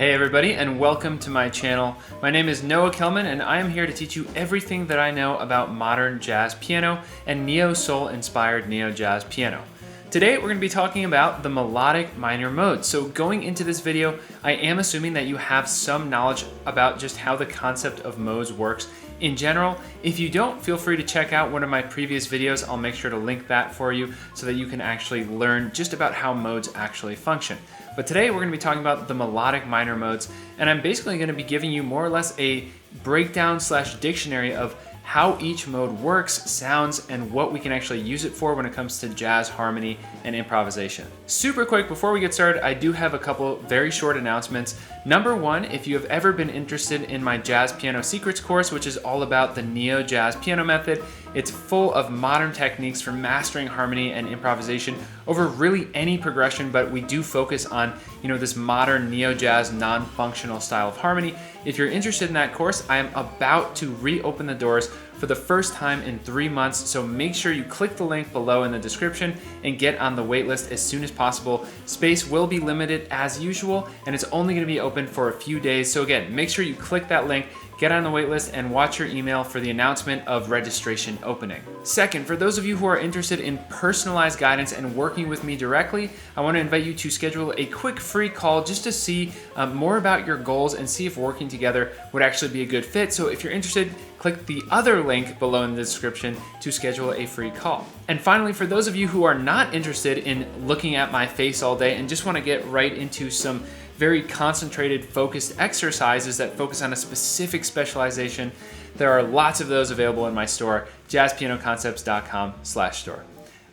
Hey everybody, and welcome to my channel. My name is Noah Kellman, and I am here to teach you everything that I know about modern jazz piano and neo-soul inspired neo-jazz piano. Today we're going to be talking about the melodic minor modes. So going into this video, I am assuming that you have some knowledge about just how the concept of modes works in general. If you don't, feel free to check out one of my previous videos. I'll make sure to link that for you so that you can actually learn just about how modes actually function. But today we're going to be talking about the melodic minor modes, and I'm basically going to be giving you more or less a breakdown / dictionary of how each mode works, sounds, and what we can actually use it for when it comes to jazz, harmony, and improvisation. Super quick, before we get started, I do have a couple very short announcements. Number one, if you have ever been interested in my Jazz Piano Secrets course, which is all about the neo-jazz piano method, it's full of modern techniques for mastering harmony and improvisation over really any progression, but we do focus on, this modern neo-jazz non-functional style of harmony. If you're interested in that course, I am about to reopen the doors for the first time in 3 months, so make sure you click the link below in the description and get on the waitlist as soon as possible. Space will be limited as usual, and it's only going to be open for a few days, so again, make sure you click that link, get on the waitlist, and watch your email for the announcement of registration opening. Second, for those of you who are interested in personalized guidance and working with me directly, I want to invite you to schedule a quick free call just to see more about your goals and see if working together would actually be a good fit. So if you're interested, click the other link below in the description to schedule a free call. And finally, for those of you who are not interested in looking at my face all day and just want to get right into some very concentrated, focused exercises that focus on a specific specialization, there are lots of those available in my store, jazzpianoconcepts.com/store.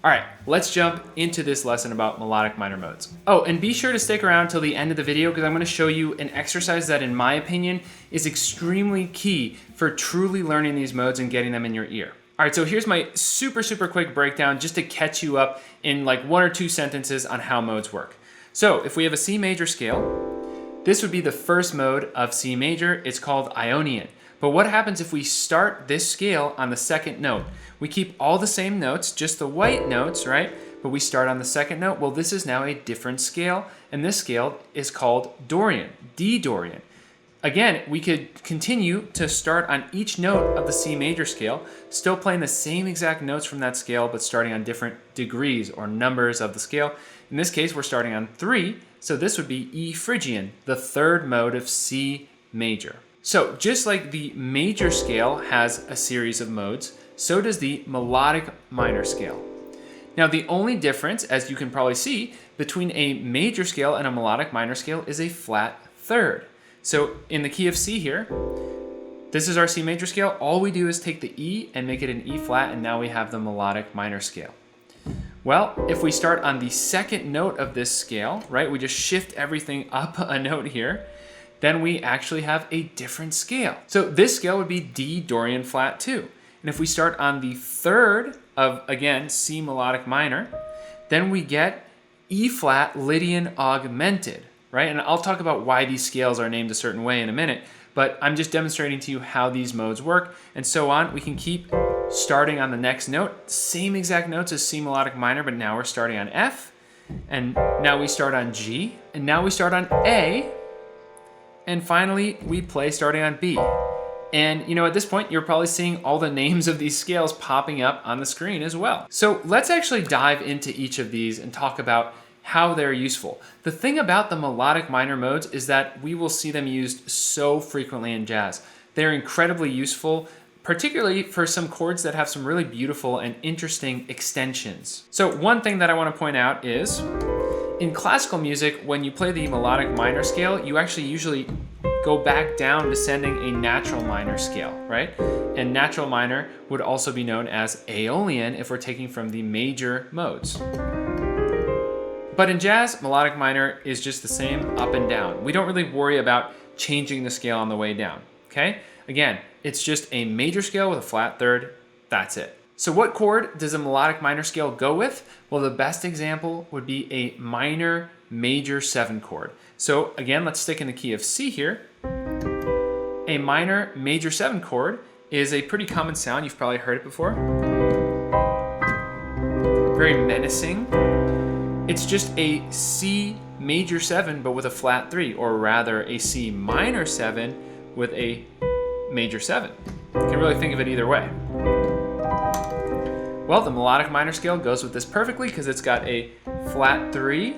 All right, let's jump into this lesson about melodic minor modes. Oh, and be sure to stick around till the end of the video because I'm going to show you an exercise that, in my opinion, is extremely key for truly learning these modes and getting them in your ear. All right, so here's my super quick breakdown just to catch you up in like 1 or 2 sentences on how modes work. So if we have a C major scale, this would be the first mode of C major. It's called Ionian. But what happens if we start this scale on the second note? We keep all the same notes, just the white notes, right? But we start on the second note. Well, this is now a different scale, and this scale is called Dorian, D Dorian. Again, we could continue to start on each note of the C major scale, still playing the same exact notes from that scale, but starting on different degrees or numbers of the scale. In this case, we're starting on 3, so this would be E Phrygian, the third mode of C major. So just like the major scale has a series of modes, so does the melodic minor scale. Now, the only difference, as you can probably see, between a major scale and a melodic minor scale is a flat third. So in the key of C here, this is our C major scale. All we do is take the E and make it an E flat, and now we have the melodic minor scale. Well, if we start on the second note of this scale, right, we just shift everything up a note here, then we actually have a different scale. So this scale would be D Dorian flat 2. And if we start on the third of, again, C melodic minor, then we get E flat Lydian Augmented, right? And I'll talk about why these scales are named a certain way in a minute, but I'm just demonstrating to you how these modes work, and so on. We can keep starting on the next note, same exact notes as C melodic minor, but now we're starting on F, and now we start on G, and now we start on A, and finally we play starting on B. And at this point, you're probably seeing all the names of these scales popping up on the screen as well. So let's actually dive into each of these and talk about how they're useful. The thing about the melodic minor modes is that we will see them used so frequently in jazz. They're incredibly useful, particularly for some chords that have some really beautiful and interesting extensions. So one thing that I want to point out is, in classical music, when you play the melodic minor scale, you actually usually go back down descending a natural minor scale, right? And natural minor would also be known as Aeolian if we're taking from the major modes. But in jazz, melodic minor is just the same up and down. We don't really worry about changing the scale on the way down, okay? Again, it's just a major scale with a flat third, that's it. So what chord does a melodic minor scale go with? Well, the best example would be a minor major 7 chord. So again, let's stick in the key of C here. A minor major 7 chord is a pretty common sound. You've probably heard it before. Very menacing. It's just a C major 7 but with a flat 3, or rather a C minor 7 with a major 7. You can really think of it either way. Well, the melodic minor scale goes with this perfectly because it's got a flat 3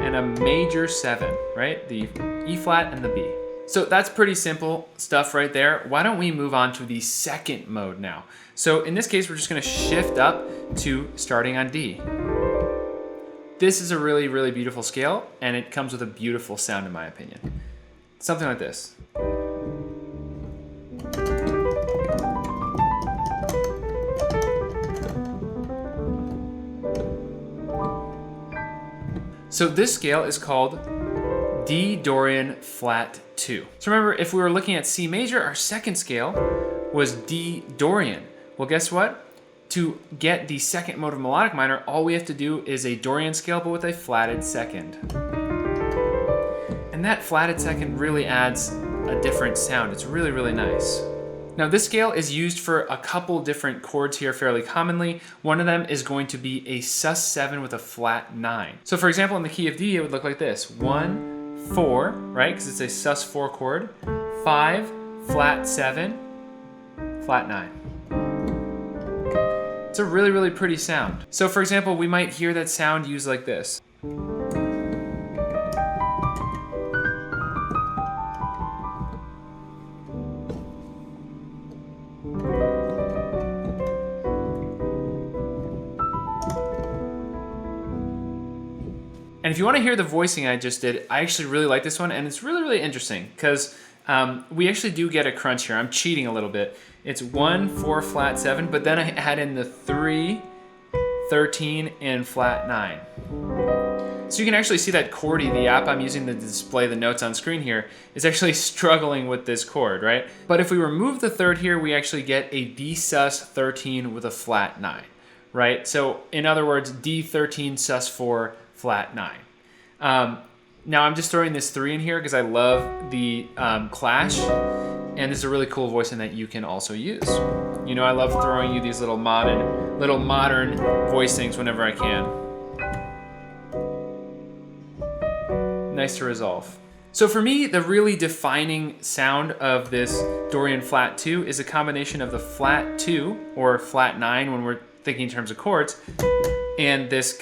and a major 7, right? The E flat and the B. So that's pretty simple stuff right there. Why don't we move on to the second mode now? So in this case, we're just gonna shift up to starting on D. This is a really, really beautiful scale, and it comes with a beautiful sound in my opinion. Something like this. So this scale is called D Dorian flat 2. So remember, if we were looking at C major, our second scale was D Dorian. Well, guess what? To get the second mode of melodic minor, all we have to do is a Dorian scale, but with a flatted second. And that flatted second really adds a different sound. It's really, really nice. Now this scale is used for a couple different chords here fairly commonly. One of them is going to be a sus7 with a flat 9. So for example, in the key of D, it would look like this. 1, 4, right? Because it's a sus4 chord. 5, flat 7, flat 9. It's a really, really pretty sound. So for example, we might hear that sound used like this. And if you want to hear the voicing I just did, I actually really like this one, and it's really, really interesting because we actually do get a crunch here. I'm cheating a little bit. It's 1, 4, flat 7, but then I add in the 3, 13, and flat 9. So you can actually see that Chordy, the app I'm using to display the notes on screen here, is actually struggling with this chord, right? But if we remove the third here, we actually get a D sus 13 with a flat 9, right? So in other words, D13 sus 4, flat 9. Now I'm just throwing this 3 in here because I love the clash, and this is a really cool voicing that you can also use. You know, I love throwing you these little modern voicings whenever I can. Nice to resolve. So for me, the really defining sound of this Dorian flat 2 is a combination of the flat 2 or flat 9 when we're thinking in terms of chords, and this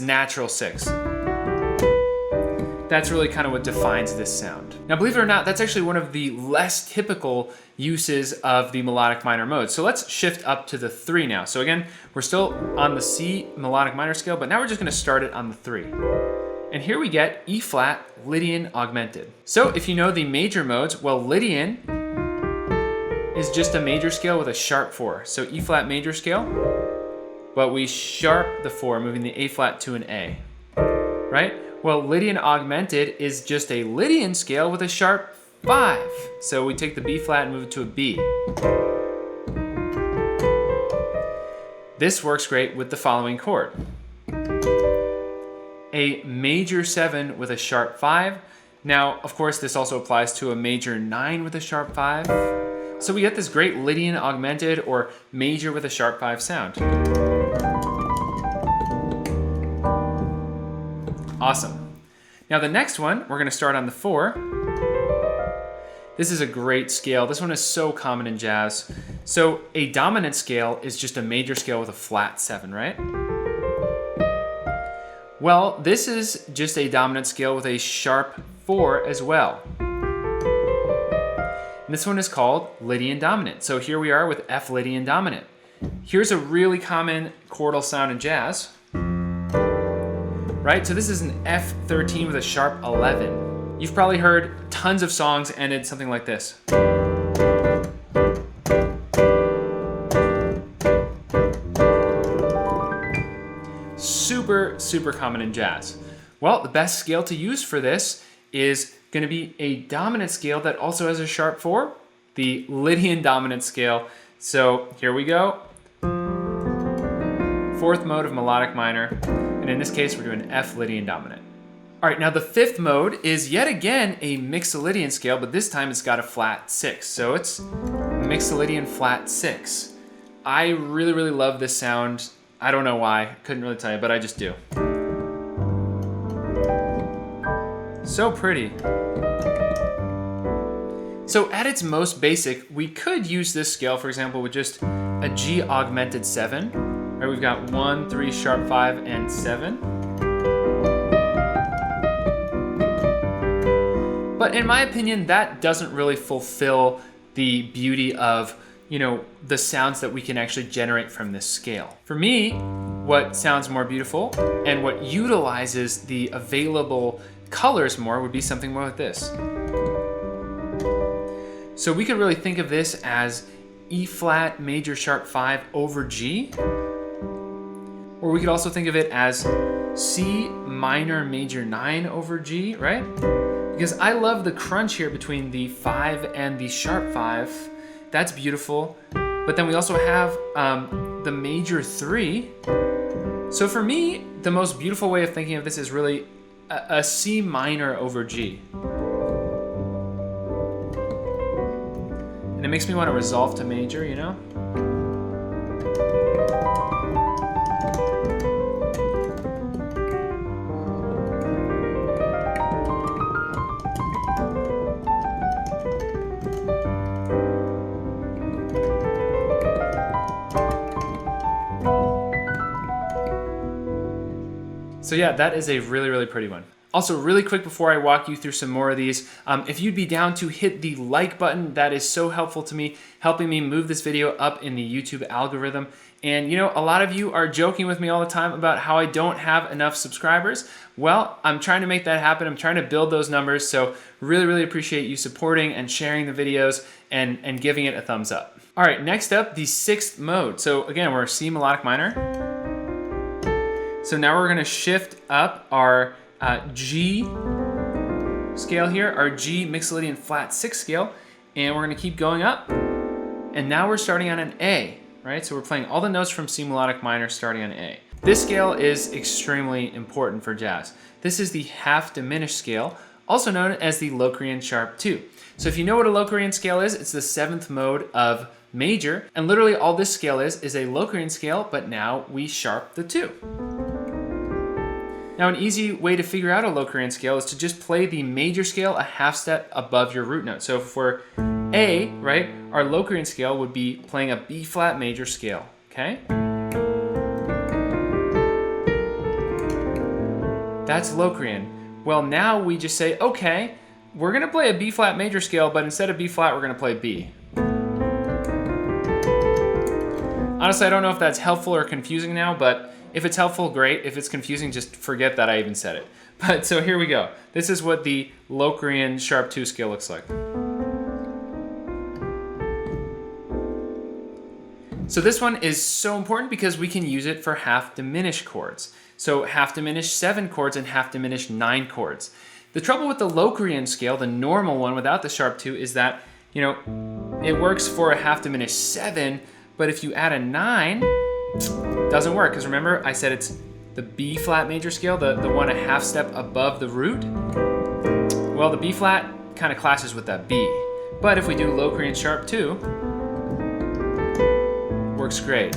natural 6. That's really kind of what defines this sound. Now, believe it or not, that's actually one of the less typical uses of the melodic minor mode. So let's shift up to the 3 now. So again, we're still on the C melodic minor scale, but now we're just gonna start it on the 3. And here we get E flat Lydian Augmented. So if you know the major modes, well, Lydian is just a major scale with a sharp 4. So E flat major scale, but we sharp the 4, moving the A flat to an A, right? Well, Lydian Augmented is just a Lydian scale with a sharp 5. So we take the B flat and move it to a B. This works great with the following chord. A major 7 with a sharp 5. Now, of course, this also applies to a major 9 with a sharp 5. So we get this great Lydian Augmented or major with a sharp 5 sound. Awesome. Now the next one, we're gonna start on the 4. This is a great scale. This one is so common in jazz. So a dominant scale is just a major scale with a flat 7, right? Well, this is just a dominant scale with a sharp 4 as well. And this one is called Lydian Dominant. So here we are with F Lydian Dominant. Here's a really common chordal sound in jazz. Right? So this is an F13 with a sharp 11. You've probably heard tons of songs ended something like this. Super, super common in jazz. Well, the best scale to use for this is going to be a dominant scale that also has a sharp 4, the Lydian Dominant scale. So here we go. 4th mode of melodic minor. And in this case, we're doing F Lydian Dominant. All right, now the 5th mode is yet again a Mixolydian scale, but this time it's got a flat 6. So it's Mixolydian flat 6. I really, really love this sound. I don't know why, couldn't really tell you, but I just do. So pretty. So at its most basic, we could use this scale, for example, with just a G augmented 7. Right, we've got 1, 3, sharp 5, and 7. But in my opinion, that doesn't really fulfill the beauty of, you know, the sounds that we can actually generate from this scale. For me, what sounds more beautiful and what utilizes the available colors more would be something more like this. So we could really think of this as E flat major sharp 5 over G, or we could also think of it as C minor major 9 over G, right? Because I love the crunch here between the 5 and the sharp 5. That's beautiful. But then we also have the major 3. So for me, the most beautiful way of thinking of this is really a C minor over G. And it makes me want to resolve to major, you know? So yeah, that is a really, really pretty one. Also, really quick before I walk you through some more of these, if you'd be down to hit the like button, that is so helpful to me, helping me move this video up in the YouTube algorithm. And you know, a lot of you are joking with me all the time about how I don't have enough subscribers. Well, I'm trying to make that happen. I'm trying to build those numbers. So really, really appreciate you supporting and sharing the videos and giving it a thumbs up. All right, next up, the 6th mode. So again, we're C melodic minor. So now we're gonna shift up our G scale here, our G Mixolydian flat 6 scale, and we're gonna keep going up. And now we're starting on an A, right? So we're playing all the notes from C melodic minor starting on A. This scale is extremely important for jazz. This is the half diminished scale, also known as the Locrian sharp 2. So if you know what a Locrian scale is, it's the 7th mode of major, and literally all this scale is a Locrian scale, but now we sharp the 2. Now, an easy way to figure out a Locrian scale is to just play the major scale a half step above your root note. So if we're A, right, our Locrian scale would be playing a B flat major scale, okay? That's Locrian. Well, now we just say, okay, we're gonna play a B flat major scale, but instead of B flat, we're gonna play B. Honestly, I don't know if that's helpful or confusing now, but if it's helpful, great. If it's confusing, just forget that I even said it. But so here we go. This is what the Locrian sharp 2 scale looks like. So this one is so important because we can use it for half diminished chords. So half diminished 7 chords and half diminished 9 chords. The trouble with the Locrian scale, the normal one without the sharp 2, is that, you know, it works for a half diminished 7, but if you add a 9, doesn't work, because remember I said it's the B flat major scale, the one a half step above the root. Well, the B flat kind of clashes with that B. But if we do Locrian sharp 2, works great.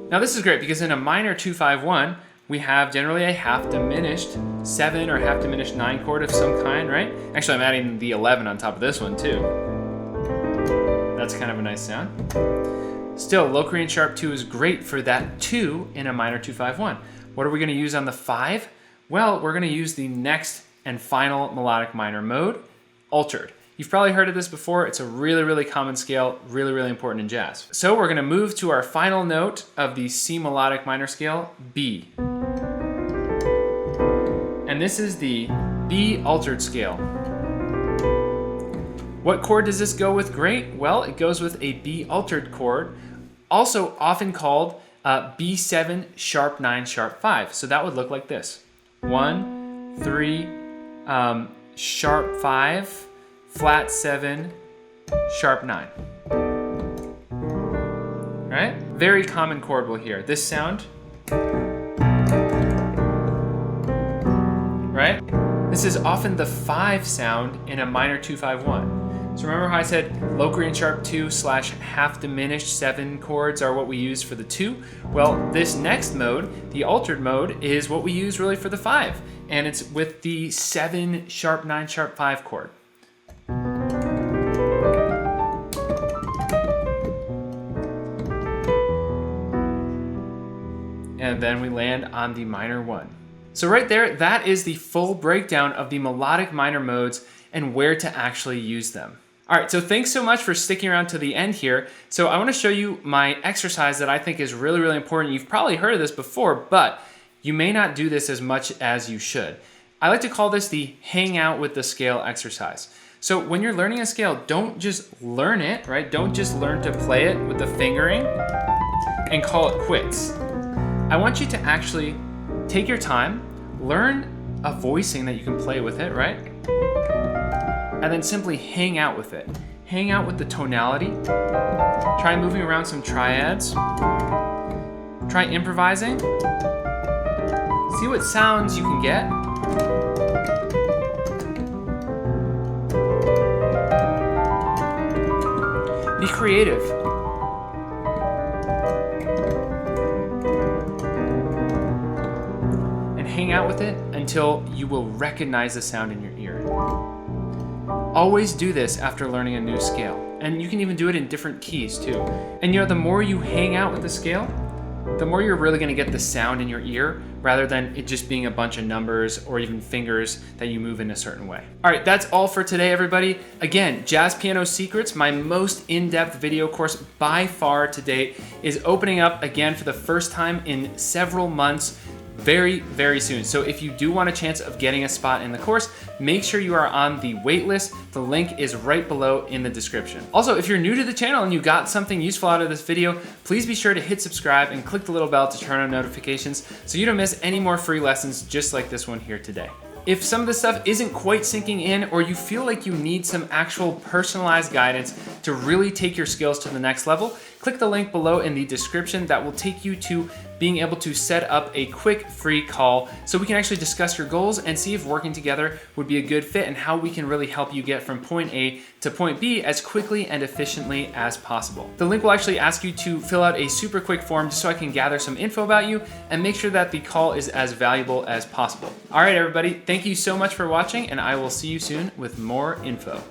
Now this is great because in a minor 2-5-1, we have generally a half diminished 7 or half diminished 9 chord of some kind, right? Actually, I'm adding the 11 on top of this one too. That's kind of a nice sound. Still, Locrian sharp 2 is great for that 2 in a minor 2-5-1. What are we gonna use on the 5? Well, we're gonna use the next and final melodic minor mode, altered. You've probably heard of this before. It's a really, really common scale, really, really important in jazz. So we're gonna move to our final note of the C melodic minor scale, B. And this is the B altered scale. What chord does this go with great? Well, it goes with a B altered chord, also often called B7 sharp 9 sharp 5. So that would look like this. 1, 3, sharp 5, flat 7, sharp 9. Right? Very common chord we'll hear. This sound. Right? This is often the 5 sound in a minor 2-5-1. So remember how I said Locrian sharp 2 / half diminished 7 chords are what we use for the 2? Well, this next mode, the altered mode, is what we use really for the 5. And it's with the 7 sharp 9 sharp 5 chord. And then we land on the minor 1. So right there, that is the full breakdown of the melodic minor modes and where to actually use them. All right, so thanks so much for sticking around to the end here. So I want to show you my exercise that I think is really, really important. You've probably heard of this before, but you may not do this as much as you should. I like to call this the hang out with the scale exercise. So when you're learning a scale, don't just learn it, right? Don't just learn to play it with the fingering and call it quits. I want you to actually take your time, learn a voicing that you can play with it, right? And then simply hang out with it. Hang out with the tonality. Try moving around some triads. Try improvising. See what sounds you can get. Be creative. And hang out with it until you will recognize the sound in your ear. Always do this after learning a new scale. And you can even do it in different keys too. And you know, the more you hang out with the scale, the more you're really gonna get the sound in your ear rather than it just being a bunch of numbers or even fingers that you move in a certain way. All right, that's all for today, everybody. Again, Jazz Piano Secrets, my most in-depth video course by far to date, is opening up again for the first time in several months very, very soon. So if you do want a chance of getting a spot in the course, make sure you are on the wait list. The link is right below in the description. Also, if you're new to the channel and you got something useful out of this video, please be sure to hit subscribe and click the little bell to turn on notifications so you don't miss any more free lessons just like this one here today. If some of this stuff isn't quite sinking in or you feel like you need some actual personalized guidance to really take your skills to the next level, click the link below in the description that will take you to being able to set up a quick free call so we can actually discuss your goals and see if working together would be a good fit and how we can really help you get from point A to point B as quickly and efficiently as possible. The link will actually ask you to fill out a super quick form just so I can gather some info about you and make sure that the call is as valuable as possible. All right, everybody, thank you so much for watching and I will see you soon with more info.